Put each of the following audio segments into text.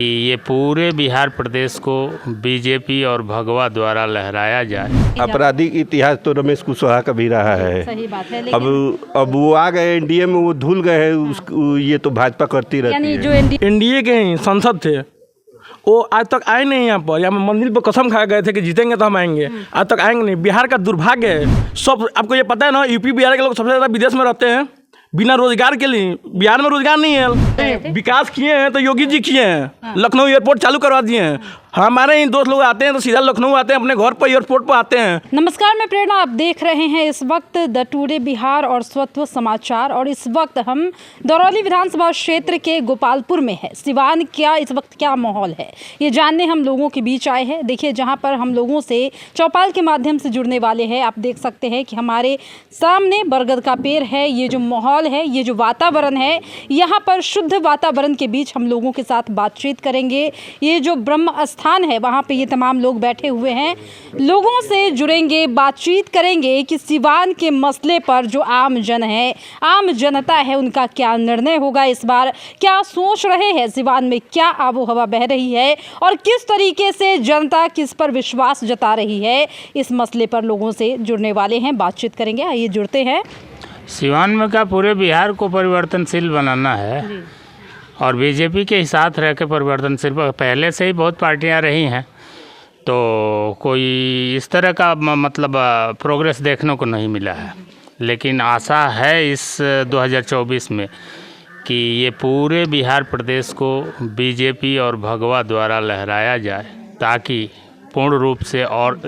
ये पूरे बिहार प्रदेश को बीजेपी और भगवा द्वारा लहराया जाए। आपराधिक इतिहास तो रमेश कुशवाहा का भी रहा है। सही बात है, अब वो आ गए एनडीए में, वो धुल गए हैं। ये तो भाजपा करती रहती यानी है। जो एनडीए के ही सांसद थे वो आज तक आए नहीं यहाँ पर, या मंदिर पर कसम खा गए थे कि जीतेंगे तो हम आएंगे, आज तक आएंगे नहीं। बिहार का दुर्भाग्य है। सब आपको ये पता है ना, यूपी बिहार के लोग सबसे ज़्यादा विदेश में रहते हैं बिना रोजगार के लिए। बिहार में रोजगार नहीं है। विकास किए हैं तो योगी जी किए हैं। लखनऊ एयरपोर्ट चालू करवा दिए हैं। हमारे ही दोस्त लोग आते हैं तो सीधा लखनऊ आते हैं, अपने घर पर एयरपोर्ट पर आते हैं। नमस्कार, मैं प्रेरणा, आप देख रहे हैं इस वक्त द टुडे बिहार और स्वत्व समाचार। और इस वक्त हम दरौली विधानसभा क्षेत्र के गोपालपुर में है। सिवान क्या इस वक्त क्या माहौल है, ये जानने हम लोगों के बीच आए हैं। देखिए, जहां पर हम लोगों से चौपाल के माध्यम से जुड़ने वाले हैं। आप देख सकते हैं कि हमारे सामने बरगद का पेड़ है। ये जो माहौल है, ये जो वातावरण है, यहाँ पर शुद्ध वातावरण के बीच हम लोगों के साथ बातचीत करेंगे। ये जो ब्रह्म स्थान है, वहाँ पे ये तमाम लोग बैठे हुए हैं। लोगों से जुड़ेंगे, बातचीत करेंगे कि सिवान के मसले पर जो आम जन है, आम जनता है, उनका क्या निर्णय होगा इस बार, क्या सोच रहे हैं, सिवान में क्या आबो हवा बह रही है और किस तरीके से जनता किस पर विश्वास जता रही है। इस मसले पर लोगों से जुड़ने वाले हैं, बातचीत करेंगे। आइए जुड़ते हैं। सिवान में क्या पूरे बिहार को परिवर्तनशील बनाना है और बीजेपी के साथ रह के परिवर्तनशील। पहले से ही बहुत पार्टियां रही हैं, तो कोई इस तरह का मतलब प्रोग्रेस देखने को नहीं मिला है। लेकिन आशा है इस 2024 में कि ये पूरे बिहार प्रदेश को बीजेपी और भगवा द्वारा लहराया जाए, ताकि पूर्ण रूप से और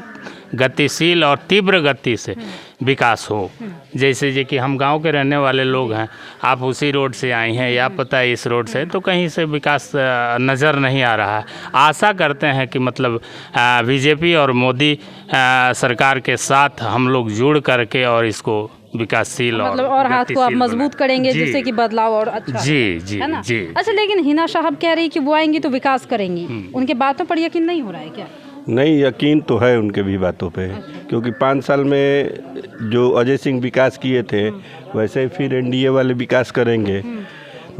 गतिशील और तीव्र गति से विकास हो। जैसे कि हम गांव के रहने वाले लोग हैं, आप उसी रोड से आए हैं या पता है इस रोड से, तो कहीं से विकास नज़र नहीं आ रहा है। आशा करते हैं कि मतलब बीजेपी और मोदी सरकार के साथ हम लोग जुड़ करके और इसको विकासशील मतलब और हाथ को आप मजबूत करेंगे, जिससे कि बदलाव और अच्छा जी है ना? जी। अच्छा, लेकिन हिना साहब कह रही कि वो आएंगी तो विकास करेंगी, उनके बातों पर यकीन नहीं हो रहा है क्या? नहीं, यकीन तो है उनके भी बातों पे। क्योंकि 5 साल में जो अजय सिंह विकास किए थे, वैसे ही फिर एनडीए वाले विकास करेंगे।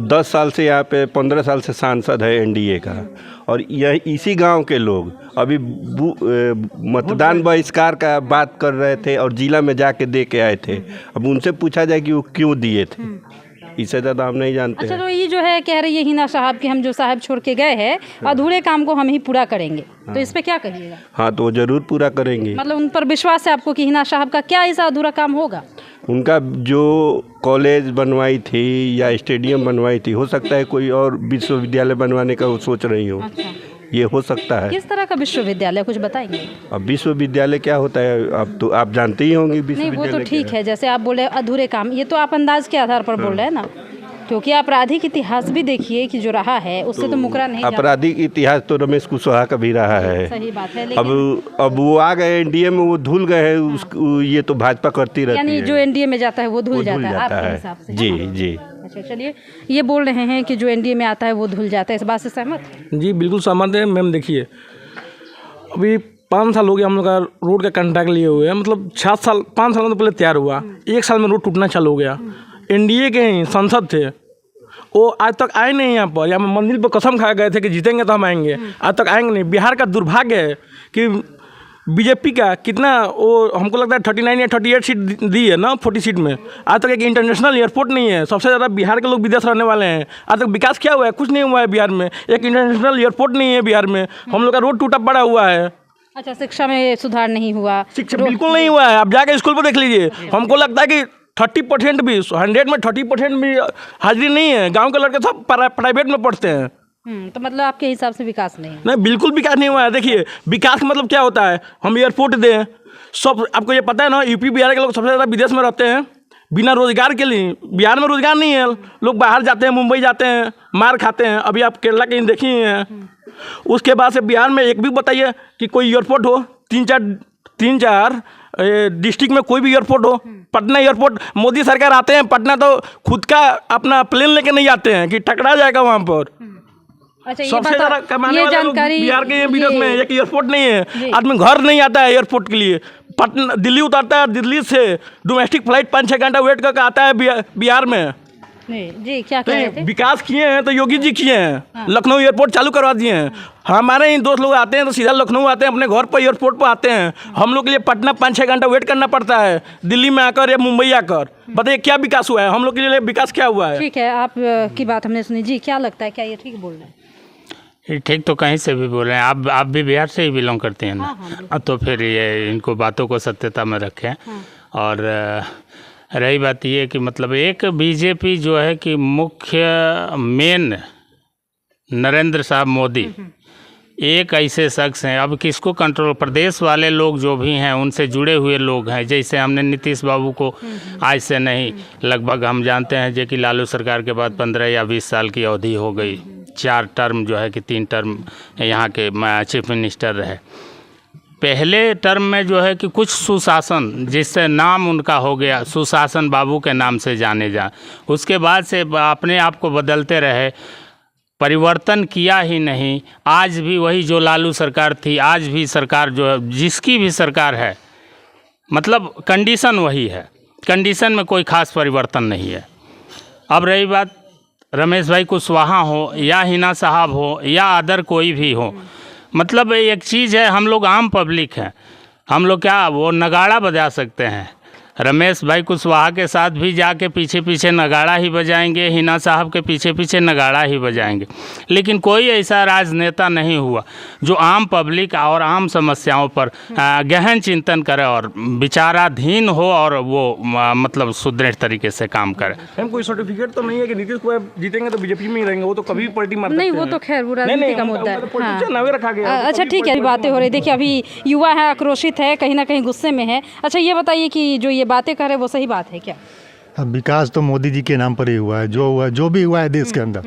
10 साल से यहाँ पे 15 साल से सांसद है एनडीए का, और यह इसी गांव के लोग अभी मतदान बहिष्कार का बात कर रहे थे और जिला में जाके दे के आए थे। अब उनसे पूछा जाए कि वो क्यों दिए थे, इससे ज़्यादा हम नहीं जानते। अच्छा, तो ये जो है कह रही है हिना साहब कि हम जो साहब छोड़ के गए हैं, अधूरे काम को हम ही पूरा करेंगे। तो इस पे क्या कहिएगा? हाँ, तो वो ज़रूर पूरा करेंगे। मतलब उन पर विश्वास है आपको कि हिना साहब का क्या ऐसा अधूरा काम होगा? उनका जो कॉलेज बनवाई थी या स्टेडियम बनवाई थी, हो सकता है कोई और विश्वविद्यालय बनवाने का वो सोच रही हो। अच्छा, ये हो सकता है। किस तरह का विश्वविद्यालय, कुछ बताएंगे? अब विश्वविद्यालय क्या होता है, अब तो आप जानते ही होंगे नहीं, वो विश्वविद्यालय तो ठीक है। जैसे आप बोले अधूरे काम, ये तो आप अंदाज के आधार पर बोल रहे हैं ना, क्योंकि आपराधिक इतिहास भी देखिए कि जो रहा है, उससे तो मुकरा नहीं जाता। आपराधिक इतिहास तो रमेश कुशवाहा का भी रहा है। सही बात है, अब वो आ गए एनडीए में, वो धुल गए हैं। ये तो भाजपा करती रहती है। यानी जो एनडीए में जाता है वो धुल जाता है आपके हिसाब से? जी जी। अच्छा, चलिए, ये बोल रहे हैं कि जो एनडीए में आता है वो धुल जाता है, इस बात से सहमत? जी बिल्कुल सहमत है मैम। देखिए, अभी 5 साल हो गया हम लोग का रोड का कॉन्ट्रैक्ट लिए हुए हैं। मतलब 5 साल तो पहले तैयार हुआ, 1 साल में रोड टूटना चालू हो गया। एनडीए के ही सांसद थे वो आज तक आए नहीं यहाँ पर, या मंदिर पर कसम खा गए थे कि जीतेंगे तो हम आएंगे, आज तक आएंगे नहीं। बिहार का दुर्भाग्य है कि बीजेपी का कितना, वो हमको लगता है 39 या 38 सीट दी है ना, 40 सीट में। आज तक एक इंटरनेशनल एयरपोर्ट नहीं है। सबसे ज़्यादा बिहार के लोग विदेश रहने वाले हैं। आज तक विकास क्या हुआ है? कुछ नहीं हुआ है बिहार में। एक इंटरनेशनल एयरपोर्ट नहीं है बिहार में। हम लोग का रोड टूटा पड़ा हुआ है। अच्छा, शिक्षा में सुधार नहीं हुआ? शिक्षा बिल्कुल नहीं हुआ है। आप जाके स्कूल पर देख लीजिए। हमको लगता है कि 30% भी, 100 में 30% भी हाजिरी नहीं है। गांव के लड़के सब प्राइवेट में पढ़ते हैं। तो मतलब आपके हिसाब से विकास नहीं है? नहीं, बिल्कुल विकास नहीं हुआ है। देखिए, विकास का मतलब क्या होता है, हम एयरपोर्ट दें। सब आपको ये पता है ना, यूपी बिहार के लोग सबसे ज़्यादा विदेश में रहते हैं बिना रोजगार के लिए। बिहार में रोजगार नहीं है, लोग बाहर जाते हैं, मुंबई जाते हैं, मार खाते हैं। अभी आप केरला कहीं देखी हैं। उसके बाद से बिहार में एक भी बताइए कि कोई एयरपोर्ट हो। 3-4 डिस्ट्रिक्ट में कोई भी एयरपोर्ट हो। पटना एयरपोर्ट, मोदी सरकार आते हैं पटना तो खुद का अपना प्लेन लेके नहीं आते हैं कि टकरा जाएगा वहाँ पर। अच्छा, सबसे ज़्यादा कमाने वाले लोग बिहार के विदेश में। एक एयरपोर्ट नहीं है, आदमी घर नहीं आता है एयरपोर्ट के लिए। पटना दिल्ली उतरता है, दिल्ली से डोमेस्टिक फ्लाइट 5-6 घंटा वेट करके आता है बिहार में। जी क्या कह रहे थे? विकास किए हैं तो योगी जी किए हैं। लखनऊ एयरपोर्ट चालू करवा दिए हैं। हमारे ही दोस्त लोग आते हैं तो सीधा लखनऊ आते हैं, अपने घर पर एयरपोर्ट पर आते हैं। हम लोग के लिए पटना 5-6 घंटा वेट करना पड़ता है, दिल्ली में आकर या मुंबई आकर। बताइए क्या विकास हुआ है, हम लोग के लिए विकास क्या हुआ है? ठीक है, आप की बात हमने सुनी। जी क्या लगता है, क्या ये ठीक बोल रहे हैं? ये ठीक तो कहीं से भी बोल रहे हैं। आप भी बिहार से ही बिलोंग करते हैं ना? हाँ, तो फिर ये इनको बातों को सत्यता में रखें। और रही बात ये कि मतलब एक बीजेपी जो है कि मुख्य मेन नरेंद्र साहब मोदी एक ऐसे शख्स हैं, अब किसको कंट्रोल, प्रदेश वाले लोग जो भी हैं उनसे जुड़े हुए लोग हैं। जैसे हमने नीतीश बाबू को आज से नहीं, लगभग हम जानते हैं जो कि लालू सरकार के बाद 15 या 20 साल की अवधि हो गई, 4 टर्म जो है कि 3 टर्म यहाँ के चीफ मिनिस्टर रहे। पहले टर्म में जो है कि कुछ सुशासन, जिससे नाम उनका हो गया सुशासन बाबू के नाम से जाने जा, उसके बाद से अपने आप को बदलते रहे, परिवर्तन किया ही नहीं। आज भी वही जो लालू सरकार थी, आज भी सरकार जो है, जिसकी भी सरकार है, मतलब कंडीशन वही है, कंडीशन में कोई ख़ास परिवर्तन नहीं है। अब रही बात रमेश भाई कुशवाहा हो या हिना साहब हो या अदर कोई भी हो, मतलब एक चीज़ है, हम लोग आम पब्लिक हैं, हम लोग क्या वो नगाड़ा बजा सकते हैं? रमेश भाई कुशवाहा के साथ भी जाके पीछे पीछे नगाड़ा ही बजाएंगे, हिना साहब के पीछे पीछे नगाड़ा ही बजाएंगे, लेकिन कोई ऐसा राजनेता नहीं हुआ जो आम पब्लिक और आम समस्याओं पर गहन चिंतन करे और विचाराधीन हो और वो मतलब सुदृढ़ तरीके से काम करे। हम कोई सर्टिफिकेट तो नहीं है कि नीतीश कुमार जीतेंगे तो बीजेपी में ही रहेंगे, वो तो कभी भी पलटी मार सकते नहीं, हैं। वो तो खैर वो राजनीति का मुद्दा है। नावे रखा गया। अच्छा ठीक है, अभी बातें हो रही। देखिए अभी युवा है, आक्रोशित है, कहीं ना कहीं गुस्से में है। अच्छा ये बताइए कि जो ये बातें कर रहे हैं वो सही बात है क्या? अब विकास तो मोदी जी के नाम पर ही हुआ है, जो भी हुआ है देश के अंदर।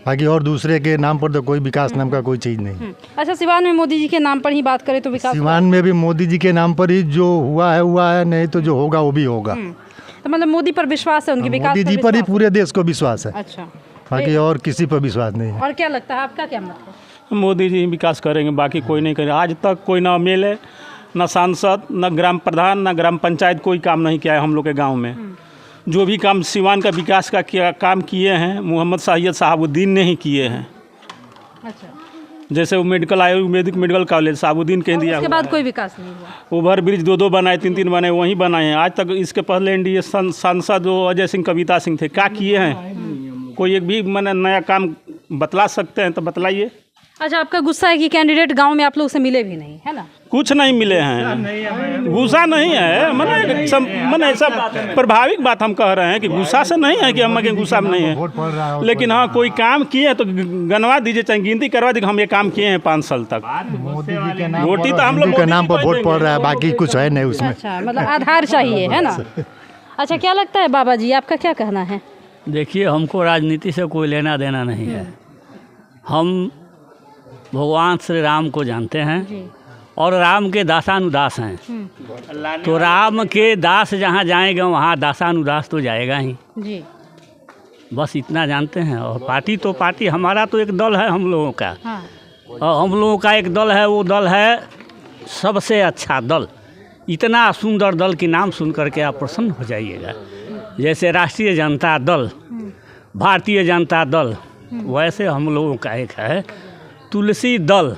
बाकी और दूसरे के नाम पर तो कोई विकास नाम का कोई चीज़ नहीं। अच्छा सिवान में मोदी जी के नाम पर ही बात करें तो विकास सिवान में भी मोदी जी के नाम पर ही जो हुआ है, नहीं तो जो होगा वो भी होगा। तो मतलब मोदी पर विश्वास है, उनके विकास मोदी जी पर ही पूरे देश को विश्वास है। अच्छा, बाकी और किसी पर विश्वास नहीं है। और क्या लगता है, आपका क्या मत है? मोदी जी विकास करेंगे, बाकी कोई नहीं करेगा। आज तक कोई ना एमएलए, न सांसद, न ग्राम प्रधान, न ग्राम पंचायत कोई काम नहीं किया है हम लोग के गांव में। जो भी काम सिवान का विकास का काम किए हैं मोहम्मद सैयद साहबुद्दीन ने ही किए हैं। अच्छा, जैसे वो medical Ayurvedic medical college Sahabuddin कह दिया, उसके बाद कोई विकास नहीं हुआ। ओवर ब्रिज 2 बनाए, 3 बनाए, वहीं बनाए हैं आज तक। इसके पहले एनडीए सांसद जो अजय सिंह कविता सिंह थे, क्या किए हैं? कोई एक भी मैंने नया काम बतला सकते हैं तो बतलाइए। अच्छा आपका गुस्सा है कि कैंडिडेट गांव में आप लोग से मिले भी नहीं, है ना? कुछ नहीं मिले हैं, गुस्सा नहीं है, मैंने ऐसा प्रभाविक बात हम कह रहे हैं कि गुस्सा से नहीं है कि हम गुस्सा में नहीं है, लेकिन हाँ कोई काम किए तो गनवा दीजिए, चाहे गिनती करवा दीजिए, हम ये काम किए हैं 5 साल तक। मोदी जी के नाम रोटी तो हम लोग के नाम पर वोट पड़ रहा है, बाकी कुछ है नहीं उसमें। अच्छा मतलब आधार चाहिए, है ना? अच्छा क्या लगता है बाबा जी, आपका क्या कहना है? देखिए हमको राजनीति से कोई लेना देना नहीं है। हम भगवान श्री राम को जानते हैं और राम के दासानुदास हैं। तो राम के दास जहाँ जाएंगे वहाँ दासानुदास तो जाएगा ही जी, बस इतना जानते हैं। और पार्टी तो पार्टी, हमारा तो एक दल है हम लोगों का। हाँ। और हम लोगों का एक दल है, वो दल है सबसे अच्छा दल। इतना सुंदर दल के नाम सुन करके आप प्रसन्न हो जाइएगा। जैसे राष्ट्रीय जनता दल, भारतीय जनता दल, वैसे हम लोगों का एक है तुलसी दल।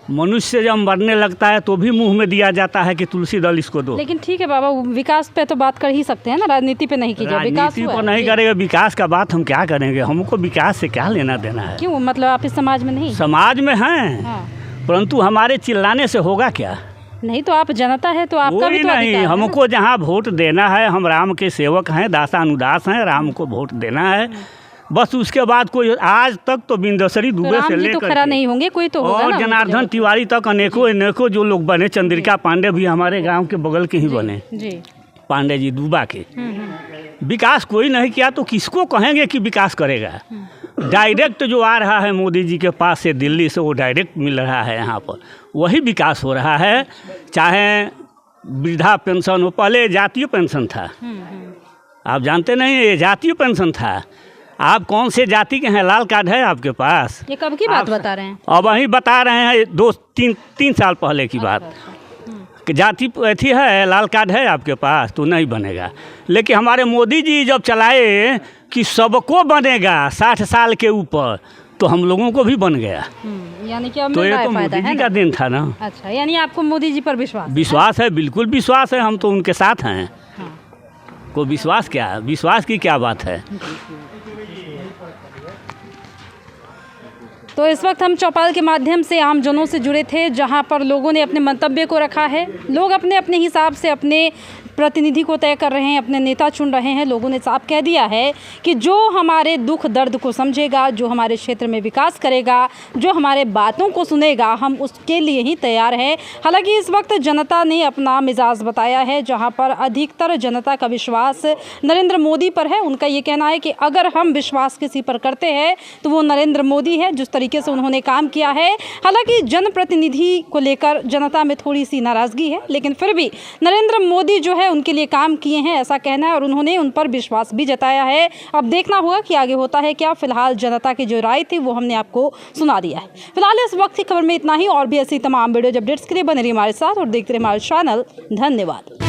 मनुष्य जब मरने लगता है तो भी मुंह में दिया जाता है कि तुलसी दल इसको दो। लेकिन ठीक है बाबा, विकास पे तो बात कर ही सकते हैं ना, राजनीति पे नहीं कीजिए। विकास राजनीति हुआ पर है। नहीं करेंगे, विकास का बात हम क्या करेंगे? हमको विकास से क्या लेना देना है? क्यों, मतलब आप इस समाज में नहीं? समाज में हैं, हाँ। परंतु हमारे चिल्लाने से होगा क्या? नहीं तो आप जनता है तो आपका भी कोई तो नहीं, अधिकार है ना? हमको जहाँ वोट देना है, हम राम के सेवक हैं, दासानुदास हैं, राम को वोट देना है बस। उसके बाद कोई आज तक तो बिंदसरी तो दुबे से राम जी तो लेकर खरा नहीं होंगे, कोई तो होगा और ना? जनार्दन तिवारी तक अनेकों जो लोग बने। चंद्रिका पांडे भी हमारे गांव के बगल के ही बने, जी। पांडे जी दूबा के। विकास कोई नहीं किया तो किसको कहेंगे कि विकास करेगा? डायरेक्ट जो आ रहा है मोदी जी के पास से दिल्ली से, वो डायरेक्ट मिल रहा है यहाँ पर, वही विकास हो रहा है। चाहे वृद्धा पेंशन हो, पहले जातीय पेंशन था, आप जानते नहीं, ये जातीय पेंशन था। आप कौन से जाति के हैं? लाल कार्ड है आपके पास? ये कब की बात बता रहे हैं? अब वही बता रहे हैं, 2-3 साल पहले की बात। जाति अथी है, लाल कार्ड है आपके पास तो नहीं बनेगा। लेकिन हमारे मोदी जी जब चलाए कि सबको बनेगा 60 साल के ऊपर, तो हम लोगों को भी बन गया। यानी कि अब तो मिल ये रहा तो है फायदा, मोदी है जी ना? का दिन था ना। अच्छा, यानी आपको मोदी जी पर विश्वास है, बिल्कुल विश्वास है, हम तो उनके साथ हैं। हाँ। को विश्वास क्या है, विश्वास की क्या बात है। तो इस वक्त हम चौपाल के माध्यम से आम जनों से जुड़े थे, जहां पर लोगों ने अपने मंतव्य को रखा है। लोग अपने अपने हिसाब से अपने प्रतिनिधि को तय कर रहे हैं, अपने नेता चुन रहे हैं। लोगों ने साफ कह दिया है कि जो हमारे दुख दर्द को समझेगा, जो हमारे क्षेत्र में विकास करेगा, जो हमारे बातों को सुनेगा, हम उसके लिए ही तैयार हैं। हालांकि इस वक्त जनता ने अपना मिजाज बताया है, जहां पर अधिकतर जनता का विश्वास नरेंद्र मोदी पर है। उनका ये कहना है कि अगर हम विश्वास किसी पर करते हैं तो वो नरेंद्र मोदी है, जिस तरीके से उन्होंने काम किया है। हालांकि जनप्रतिनिधि को लेकर जनता में थोड़ी सी नाराज़गी है, लेकिन फिर भी नरेंद्र मोदी जो है उनके लिए काम किए हैं, ऐसा कहना है, और उन्होंने उन पर विश्वास भी जताया है। अब देखना होगा कि आगे होता है क्या। फिलहाल जनता की जो राय थी वो हमने आपको सुना दिया है। फिलहाल इस वक्त की खबर में इतना ही। और भी ऐसी तमाम वीडियो अपडेट्स के लिए बने रहिए हमारे साथ और देखते रहिए हमारे चैनल। धन्यवाद।